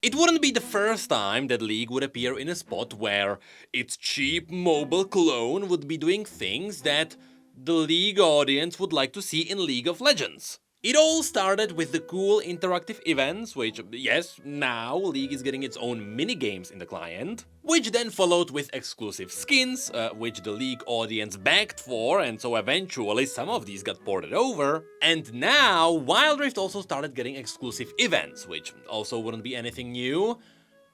It wouldn't be the first time that League would appear in a spot where its cheap mobile clone would be doing things that the League audience would like to see in League of Legends. It all started with the cool interactive events, which, yes, now League is getting its own minigames in the client, which then followed with exclusive skins, which the League audience begged for, and so eventually some of these got ported over. And now Wild Rift also started getting exclusive events, which also wouldn't be anything new,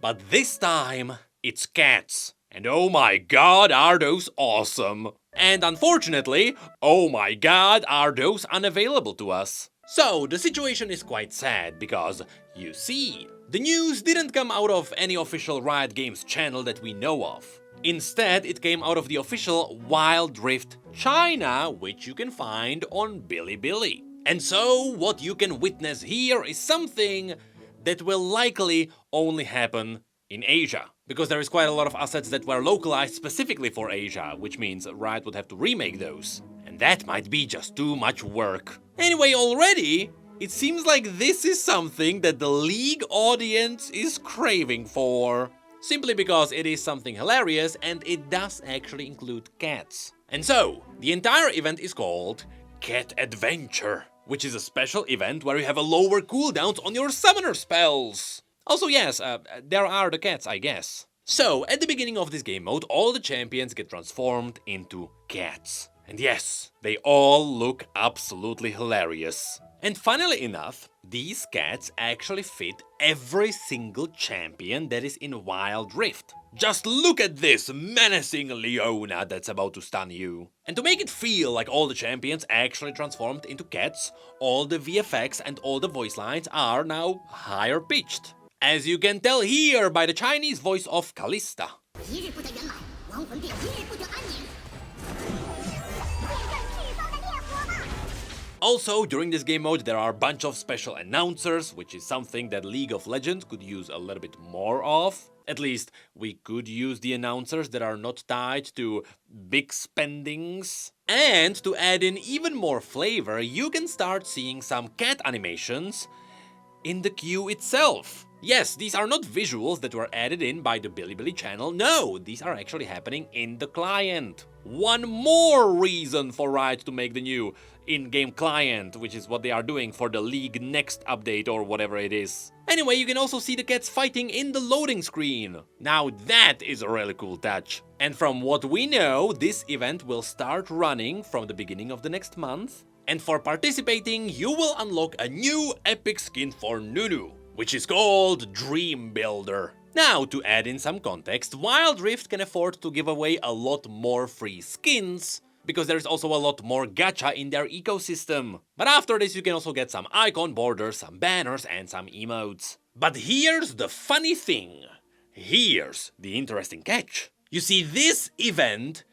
but this time it's cats. And oh my god, are those awesome! And unfortunately, oh my god, are those unavailable to us. So, the situation is quite sad because, you see, the news didn't come out of any official Riot Games channel that we know of. Instead, it came out of the official Wild Rift China, which you can find on Bilibili. And so, what you can witness here is something that will likely only happen in Asia. Because there is quite a lot of assets that were localized specifically for Asia, which means Riot would have to remake those. And that might be just too much work. Anyway, already, it seems like this is something that the League audience is craving for. Simply because it is something hilarious and it does actually include cats. And so, the entire event is called Cat Adventure, which is a special event where you have a lower cooldowns on your summoner spells. Also, yes, there are the cats, I guess. So, at the beginning of this game mode, all the champions get transformed into cats. And yes, they all look absolutely hilarious. And funnily enough, these cats actually fit every single champion that is in Wild Rift. Just look at this menacing Leona that's about to stun you. And to make it feel like all the champions actually transformed into cats, all the VFX and all the voice lines are now higher pitched. As you can tell here by the Chinese voice of Kalista. Also, during this game mode there are a bunch of special announcers, which is something that League of Legends could use a little bit more of. At least, we could use the announcers that are not tied to big spendings. And to add in even more flavor, you can start seeing some cat animations in the queue itself. Yes, these are not visuals that were added in by the Bilibili channel, no, these are actually happening in the client. One more reason for Riot to make the new in-game client, which is what they are doing for the League next update or whatever it is. Anyway, you can also see the cats fighting in the loading screen. Now that is a really cool touch. And from what we know, this event will start running from the beginning of the next month. And for participating, you will unlock a new epic skin for Nunu, which is called Dream Builder. Now, to add in some context, Wild Rift can afford to give away a lot more free skins, because there is also a lot more gacha in their ecosystem. But after this you can also get some icon borders, some banners and some emotes. But here's the funny thing. Here's the interesting catch. You see, this event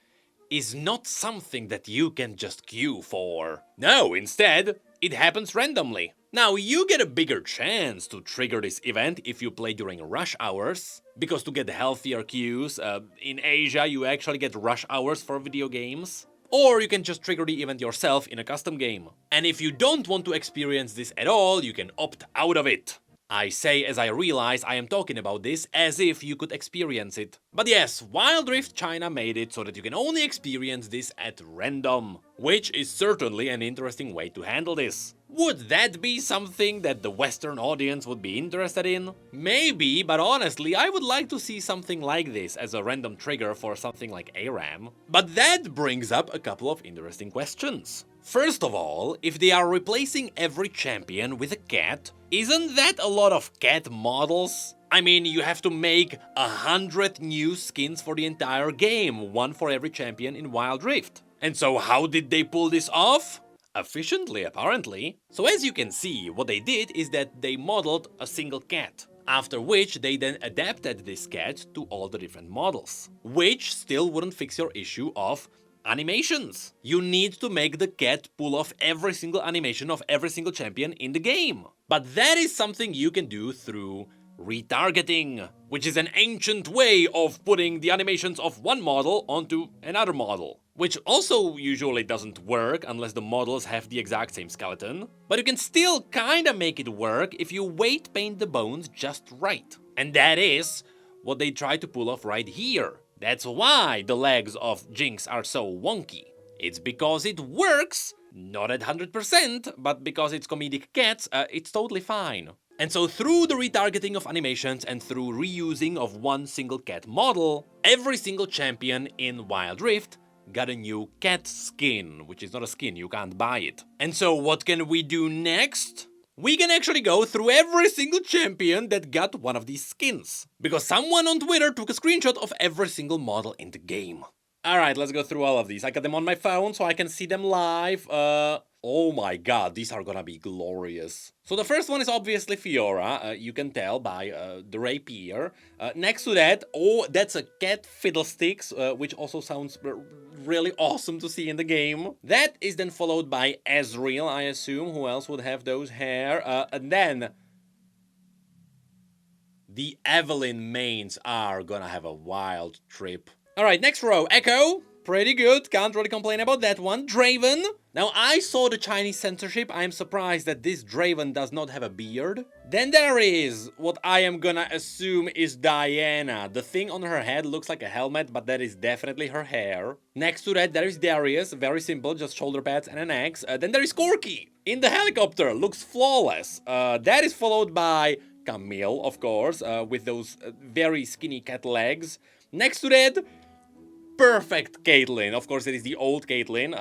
is not something that you can just queue for. No, instead, it happens randomly. Now, you get a bigger chance to trigger this event if you play during rush hours, because to get healthier queues, in Asia you actually get rush hours for video games. Or you can just trigger the event yourself in a custom game. And if you don't want to experience this at all, you can opt out of it. I say as I realize I am talking about this as if you could experience it. But yes, Wild Rift China made it so that you can only experience this at random, which is certainly an interesting way to handle this. Would that be something that the Western audience would be interested in? Maybe, but honestly, I would like to see something like this as a random trigger for something like ARAM. But that brings up a couple of interesting questions. First of all, if they are replacing every champion with a cat, isn't that a lot of cat models? I mean, you have to make 100 new skins for the entire game, one for every champion in Wild Rift. And so how did they pull this off? Efficiently, apparently. So as you can see, what they did is that they modeled a single cat, after which they then adapted this cat to all the different models, which still wouldn't fix your issue of animations. You need to make the cat pull off every single animation of every single champion in the game. But that is something you can do through retargeting, which is an ancient way of putting the animations of one model onto another model, which also usually doesn't work unless the models have the exact same skeleton. But you can still kinda make it work if you weight paint the bones just right. And that is what they try to pull off right here. That's why the legs of Jinx are so wonky. It's because it works, not at 100%, but because it's comedic cats, it's totally fine. And so through the retargeting of animations and through reusing of one single cat model, every single champion in Wild Rift got a new cat skin, which is not a skin, you can't buy it. And so what can we do next? We can actually go through every single champion that got one of these skins. Because someone on Twitter took a screenshot of every single model in the game. Alright, let's go through all of these. I got them on my phone so I can see them live. Oh my god, these are gonna be glorious. So the first one is obviously Fiora, you can tell by the rapier. Next to that, oh, that's a cat fiddlesticks, which also sounds really awesome to see in the game. That is then followed by Ezreal, I assume. Who else would have those hair? And then the Evelyn mains are gonna have a wild trip. Alright, next row, Echo. Pretty good, can't really complain about that one. Draven. Now, I saw the Chinese censorship. I'm surprised that this Draven does not have a beard. Then there is what I am gonna assume is Diana. The thing on her head looks like a helmet, but that is definitely her hair. Next to that, there is Darius. Very simple, just shoulder pads and an axe. Then there is Corki in the helicopter. Looks flawless. That is followed by Camille, of course, with those very skinny cat legs. Next to that, perfect Caitlyn. Of course, it is the old Caitlyn,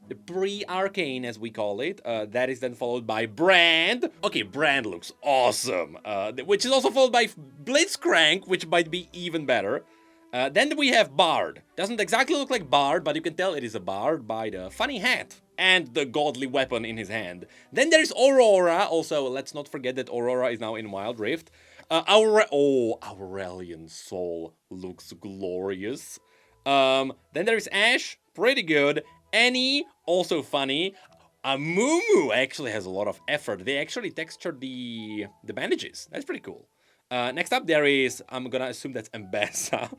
the pre-arcane as we call it. That is then followed by Brand. Okay, Brand looks awesome. Which is also followed by Blitzcrank, which might be even better. Then we have Bard. Doesn't exactly look like Bard, but you can tell it is a Bard by the funny hat and the godly weapon in his hand. Then there's Aurora. Also, let's not forget that Aurora is now in Wild Rift. Aurelion Soul looks glorious. Then there is Ashe, pretty good. Annie, also funny. Mumu actually has a lot of effort. They actually textured the bandages. That's pretty cool. Next up there is, I'm gonna assume that's Ambessa.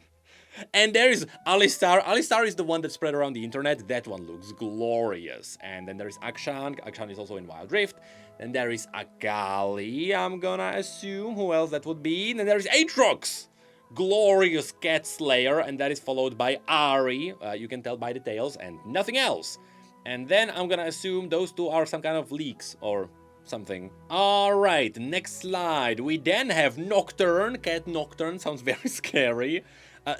And there is Alistar. Alistar is the one that spread around the internet. That one looks glorious. And then there is Akshan. Akshan is also in Wild Rift. Then there is Akali, I'm gonna assume. Who else that would be? And then there is Aatrox. Glorious cat slayer. And that is followed by Ari. You can tell by the tails and nothing else. And then I'm gonna assume those two are some kind of leaks or something. Alright, next slide. We then have Nocturne. Cat Nocturne sounds very scary.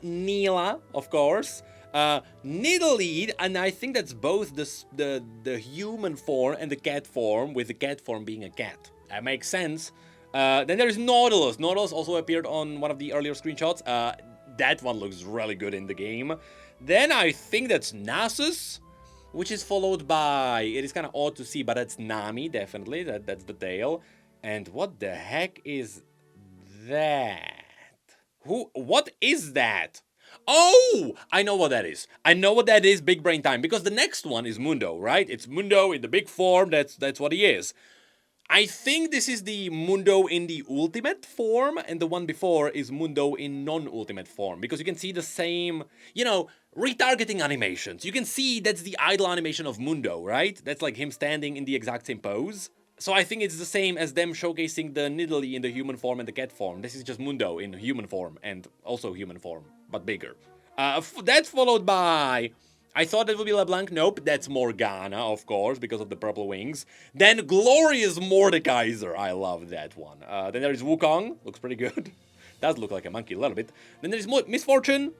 Neela, of course. Nidalee, and I think that's both the human form and the cat form, with the cat form being a cat. That makes sense. Then there is Nautilus. Nautilus also appeared on one of the earlier screenshots. That one looks really good in the game. Then I think that's Nasus, which is followed by, it is kind of odd to see, but that's Nami, definitely. That's the tail. And what the heck is that? What is that? Oh, I know what that is. I know what that is, big brain time, because the next one is Mundo, right? It's Mundo in the big form, that's what he is. I think this is the Mundo in the ultimate form, and the one before is Mundo in non-ultimate form, because you can see the same, you know, retargeting animations. You can see that's the idle animation of Mundo, right? That's like him standing in the exact same pose. So I think it's the same as them showcasing the Nidalee in the human form and the cat form. This is just Mundo in human form and also human form, but bigger. That's followed by, I thought that would be LeBlanc. Nope, that's Morgana, of course, because of the purple wings. Then Glorious Mordekaiser. I love that one. Then there is Wukong. Looks pretty good. Does look like a monkey a little bit. Then there is Misfortune.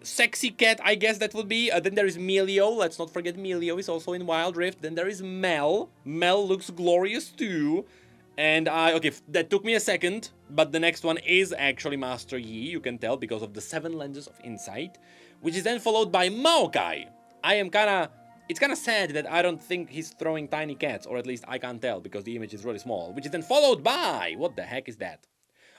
Sexy cat, I guess that would be. Then there is Melio. Let's not forget Melio is also in Wild Rift. Then there is Mel. Mel looks glorious too. And okay, that took me a second, but the next one is actually Master Yi, you can tell, because of the 7 lenses of insight, which is then followed by Maokai. It's kinda sad that I don't think he's throwing tiny cats, or at least I can't tell, because the image is really small, which is then followed by, what the heck is that?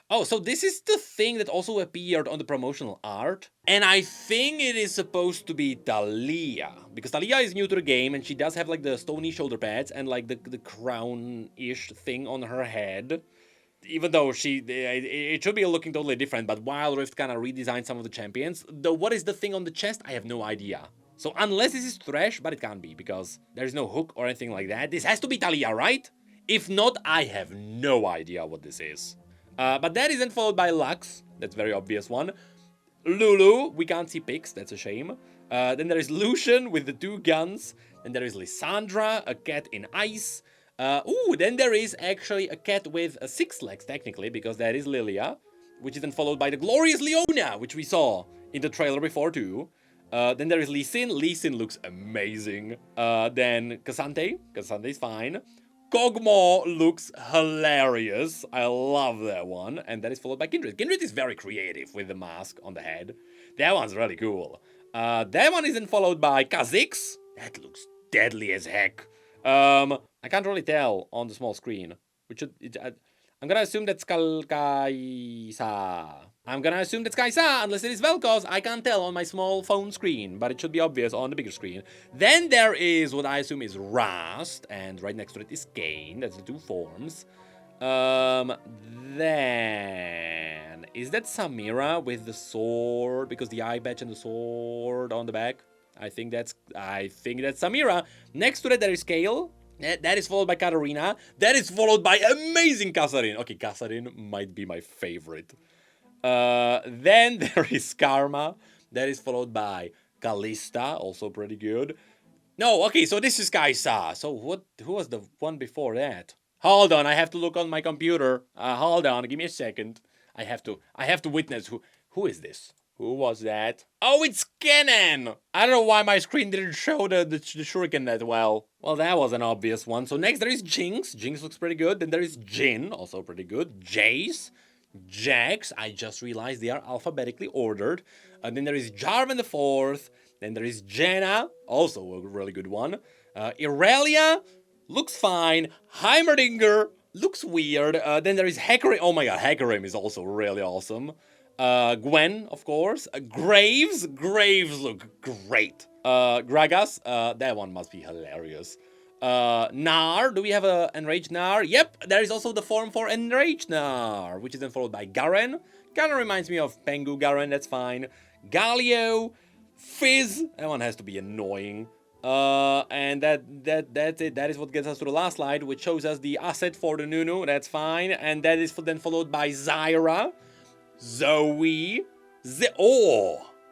Oh, so this is the thing that also appeared on the promotional art. And I think it is supposed to be Talia. Because Talia is new to the game and she does have like the stony shoulder pads and like the crown-ish thing on her head. Even though it should be looking totally different, but Wild Rift kind of redesigned some of the champions. Though what is the thing on the chest, I have no idea. So unless this is trash, but it can't be because there is no hook or anything like that. This has to be Talia, right? If not, I have no idea what this is. But that isn't followed by Lux. That's a very obvious one. Lulu, we can't see pics, that's a shame. Then there is Lucian with the 2 guns. Then there is Lysandra, a cat in ice. Then there is actually a cat with 6 legs, technically, because that is Lilia. Which is then followed by the glorious Leona, which we saw in the trailer before too. Then there is Lee Sin. Lee Sin looks amazing. Then Cassante. Cassante's fine. Kog'Maw looks hilarious. I love that one. And that is followed by Kindred. Kindred is very creative with the mask on the head. That one's really cool. That one isn't followed by Kha'Zix. That looks deadly as heck. I can't really tell on the small screen. I'm gonna assume that's Kaisa. I'm gonna assume that's Kaisa, unless it is Vel'Koz. I can't tell on my small phone screen, but it should be obvious on the bigger screen. Then there is what I assume is Rast, and right next to it is Kayn. That's the 2 forms. Then is that Samira with the sword? Because the eye patch and the sword on the back. I think that's Samira. Next to that there is Kayle. That is followed by Katarina. That is followed by amazing Kassadin. Okay, Kassadin might be my favorite. Then there is Karma. That is followed by Kalista, also pretty good. No, okay, so this is Kaisa. So who was the one before that? Hold on, I have to look on my computer. Hold on, give me a second. I have to witness who is this? Who was that? Oh, it's Kennen! I don't know why my screen didn't show the shuriken that well. Well, that was an obvious one. So next there is Jinx. Jinx looks pretty good. Then there is Jhin, also pretty good. Jace. Jax. I just realized they are alphabetically ordered. And then there is Jarvan the 4th. Then there is Jaina, also a really good one. Irelia looks fine. Heimerdinger looks weird. Then there is Hecarim. Oh my god, Hecarim is also really awesome. Gwen, of course. Graves. Graves look great. Gragas. That one must be hilarious. Gnar. Do we have a Enraged Gnar? Yep, there is also the form for Enraged Gnar, which is then followed by Garen. Kind of reminds me of Pengu Garen, that's fine. Galio. Fizz. That one has to be annoying. And that's it. That is what gets us to the last slide, which shows us the asset for the Nunu. That's fine. And that is then followed by Zyra. Zoe.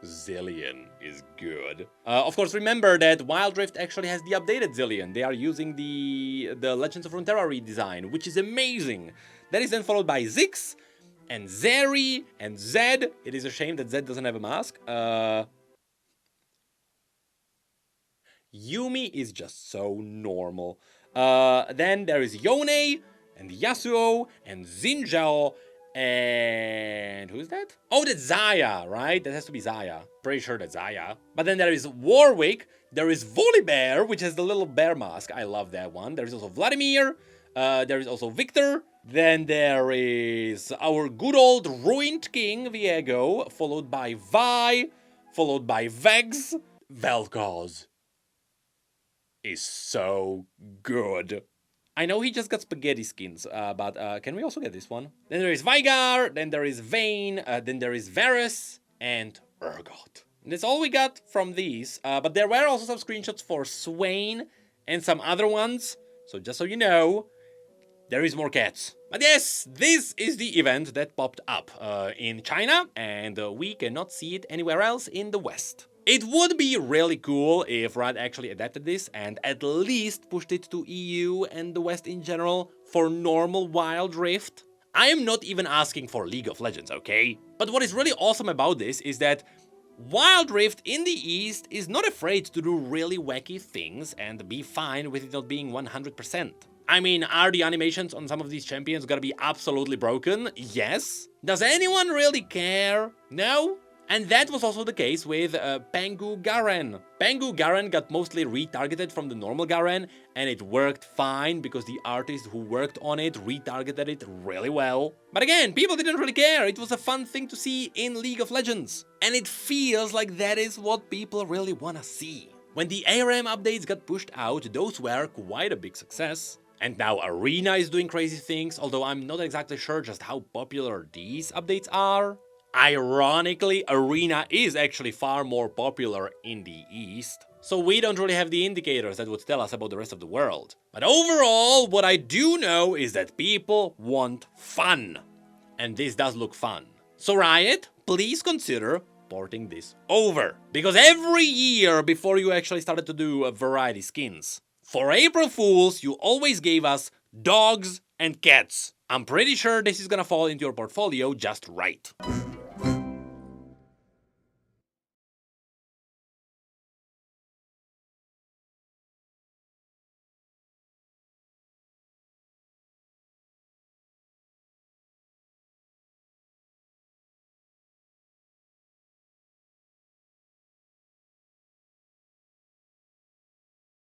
Zillion is good. Of course, remember that Wild Rift actually has the updated Zillion. They are using the Legends of Runeterra redesign, which is amazing. That is then followed by Ziggs, and Zeri, and Zed. It is a shame that Zed doesn't have a mask. Yumi is just so normal. Then there is Yone, and Yasuo, and Xin and who's that? Oh, that's Xayah, right? That has to be Xayah. Pretty sure that's Xayah. But then there is Warwick. There is Volibear, which has the little bear mask. I love that one. There is also Vladimir. There is also Victor. Then there is our good old ruined king, Viego, followed by Vi, followed by Vex. Vel'Koz is so good. I know he just got spaghetti skins, but can we also get this one? Then there is Veigar, then there is Vayne, then there is Varus, and Urgot. And that's all we got from these, but there were also some screenshots for Swain and some other ones, so just so you know, there is more cats. But yes, this is the event that popped up in China, and we cannot see it anywhere else in the West. It would be really cool if Riot actually adapted this and at least pushed it to EU and the West in general for normal Wild Rift. I am not even asking for League of Legends, okay? But what is really awesome about this is that Wild Rift in the East is not afraid to do really wacky things and be fine with it not being 100%. I mean, are the animations on some of these champions gonna be absolutely broken? Yes. Does anyone really care? No? And that was also the case with Pengu Garen. Pengu Garen got mostly retargeted from the normal Garen, and it worked fine because the artist who worked on it retargeted it really well. But again, people didn't really care. It was a fun thing to see in League of Legends. And it feels like that is what people really wanna see. When the ARAM updates got pushed out, those were quite a big success. And now Arena is doing crazy things, although I'm not exactly sure just how popular these updates are. Ironically, Arena is actually far more popular in the East, so we don't really have the indicators that would tell us about the rest of the world. But overall, what I do know is that people want fun. And this does look fun. So Riot, please consider porting this over. Because every year before you actually started to do variety skins, for April Fools, you always gave us dogs and cats. I'm pretty sure this is gonna fall into your portfolio just right.